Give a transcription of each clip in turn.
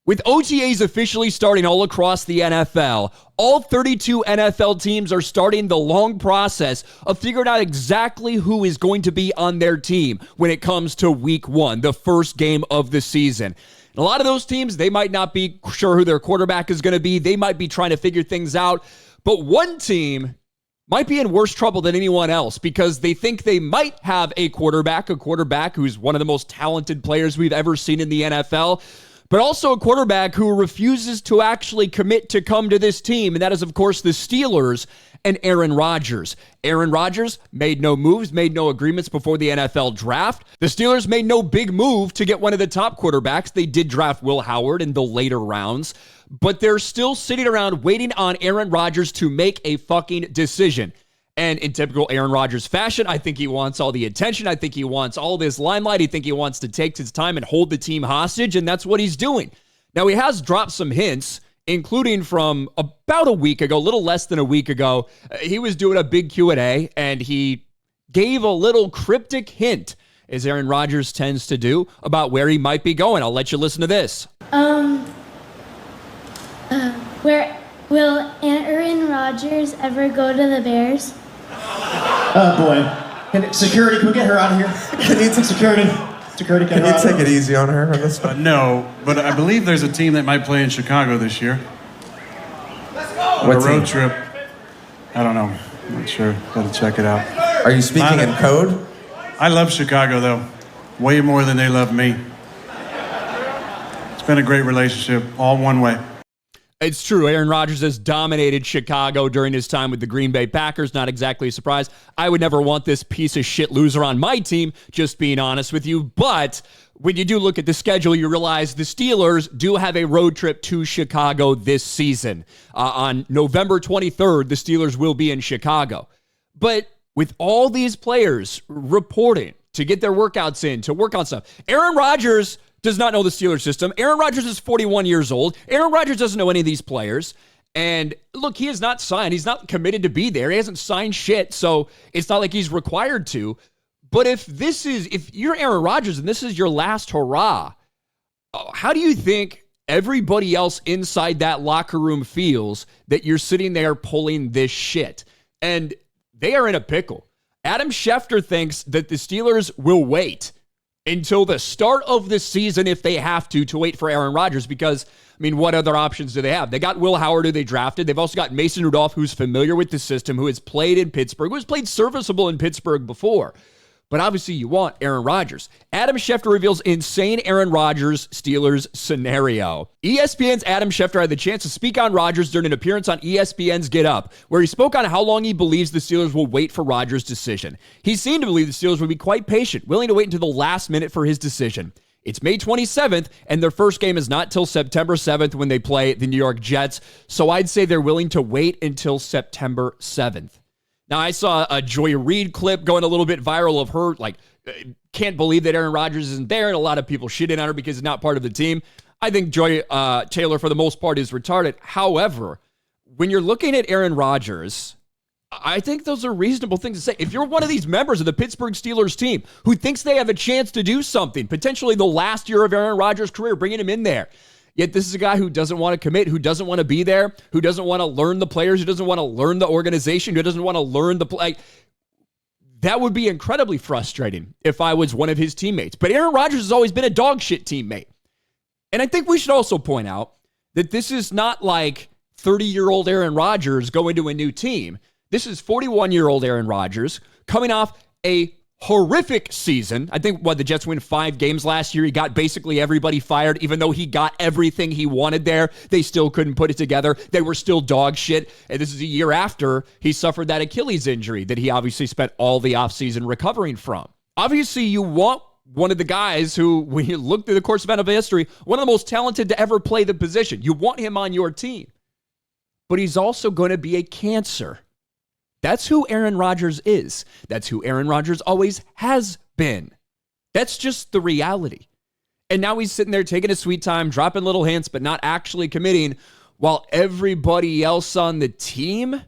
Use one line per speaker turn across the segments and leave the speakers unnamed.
With OTAs officially starting all across the NFL, all 32 NFL teams are starting the long process of figuring out exactly who is going to be on their team when it comes to week one, the first game of the season. And a lot of those teams, they might not be sure who their quarterback is going to be. They might be trying to figure things out. But one team might be in worse trouble than anyone else because they think they might have a quarterback who's one of the most talented players we've ever seen in the NFL, but also a quarterback who refuses to actually commit to come to this team, and that is, of course, the Steelers and Aaron Rodgers. Aaron Rodgers made no moves, made no agreements before the NFL draft. The Steelers made no big move to get one of the top quarterbacks. They did draft Will Howard in the later rounds, but they're still sitting around waiting on Aaron Rodgers to make a fucking decision. And in typical Aaron Rodgers fashion, I think he wants all the attention. I think he wants all this limelight. I think he wants to take his time and hold the team hostage, and that's what he's doing. Now, he has dropped some hints, including from about a week ago, a little less than a week ago. He was doing a big Q&A, and he gave a little cryptic hint, as Aaron Rodgers tends to do, about where he might be going. I'll let you listen to this.
Where will Aaron Rodgers ever go to the Bears?
Oh boy. Security, can we get her out of here? Can you take security? Security,
can you take it easy on her on this one?
No, but I believe there's a team that might play in Chicago this year.
Let's go!
On a road trip. I don't know. I'm not sure. Gotta check it out.
Are you speaking in code?
I love Chicago, though. Way more than they love me. It's been a great relationship, all one way.
It's true. Aaron Rodgers has dominated Chicago during his time with the Green Bay Packers. Not exactly a surprise. I would never want this piece of shit loser on my team, just being honest with you. But when you do look at the schedule, you realize the Steelers do have a road trip to Chicago this season. On November 23rd, the Steelers will be in Chicago. But with all these players reporting to get their workouts in, to work on stuff, Aaron Rodgers does not know the Steelers system. Aaron Rodgers is 41 years old. Aaron Rodgers doesn't know any of these players. And look, he is not signed. He's not committed to be there. He hasn't signed shit, so it's not like he's required to. But if you're Aaron Rodgers and this is your last hurrah, how do you think everybody else inside that locker room feels that you're sitting there pulling this shit? And they are in a pickle. Adam Schefter thinks that the Steelers will wait until the start of the season if they have to wait for Aaron Rodgers because, I mean, what other options do they have? They got Will Howard, who they drafted. They've also got Mason Rudolph, who's familiar with the system, who has played in Pittsburgh, who has played serviceable in Pittsburgh before. But obviously you want Aaron Rodgers. Adam Schefter reveals insane Aaron Rodgers Steelers scenario. ESPN's Adam Schefter had the chance to speak on Rodgers during an appearance on ESPN's Get Up, where he spoke on how long he believes the Steelers will wait for Rodgers' decision. He seemed to believe the Steelers would be quite patient, willing to wait until the last minute for his decision. It's May 27th, and their first game is not till September 7th when they play the New York Jets, so I'd say they're willing to wait until September 7th. Now, I saw a Joy Reid clip going a little bit viral of her, can't believe that Aaron Rodgers isn't there, and a lot of people shitting on her because he's not part of the team. I think Joy Taylor, for the most part, is retarded. However, when you're looking at Aaron Rodgers, I think those are reasonable things to say. If you're one of these members of the Pittsburgh Steelers team who thinks they have a chance to do something, potentially the last year of Aaron Rodgers' career, bringing him in there, yet this is a guy who doesn't want to commit, who doesn't want to be there, who doesn't want to learn the players, who doesn't want to learn the organization, who doesn't want to learn the play. That would be incredibly frustrating if I was one of his teammates. But Aaron Rodgers has always been a dog shit teammate. And I think we should also point out that this is not like 30-year-old Aaron Rodgers going to a new team. This is 41-year-old Aaron Rodgers coming off a horrific season. I think, the Jets win 5 games last year. He got basically everybody fired. Even though he got everything he wanted there, they still couldn't put it together. They were still dog shit. And this is a year after he suffered that Achilles injury that he obviously spent all the offseason recovering from. Obviously, you want one of the guys who, when you look through the course of NFL history, one of the most talented to ever play the position. You want him on your team. But he's also going to be a cancer. That's who Aaron Rodgers is. That's who Aaron Rodgers always has been. That's just the reality. And now he's sitting there taking his sweet time, dropping little hints, but not actually committing, while everybody else on the team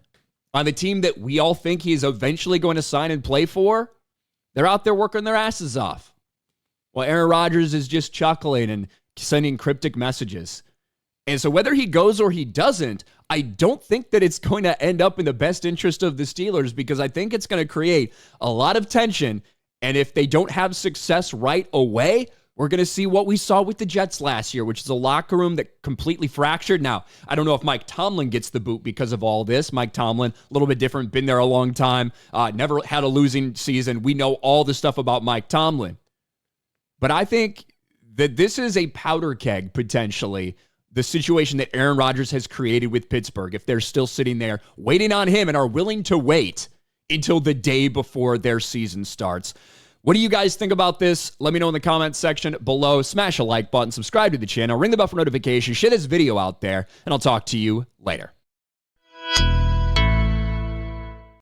that we all think he's eventually going to sign and play for, they're out there working their asses off. Well, Aaron Rodgers is just chuckling and sending cryptic messages. And so whether he goes or he doesn't, I don't think that it's going to end up in the best interest of the Steelers, because I think it's going to create a lot of tension. And if they don't have success right away, we're going to see what we saw with the Jets last year, which is a locker room that completely fractured. Now, I don't know if Mike Tomlin gets the boot because of all this. Mike Tomlin, a little bit different, been there a long time, never had a losing season. We know all the stuff about Mike Tomlin. But I think that this is a powder keg, potentially, the situation that Aaron Rodgers has created with Pittsburgh, if they're still sitting there waiting on him and are willing to wait until the day before their season starts. What do you guys think about this? Let me know in the comments section below. Smash a like button, subscribe to the channel, ring the bell for notifications, share this video out there, and I'll talk to you later.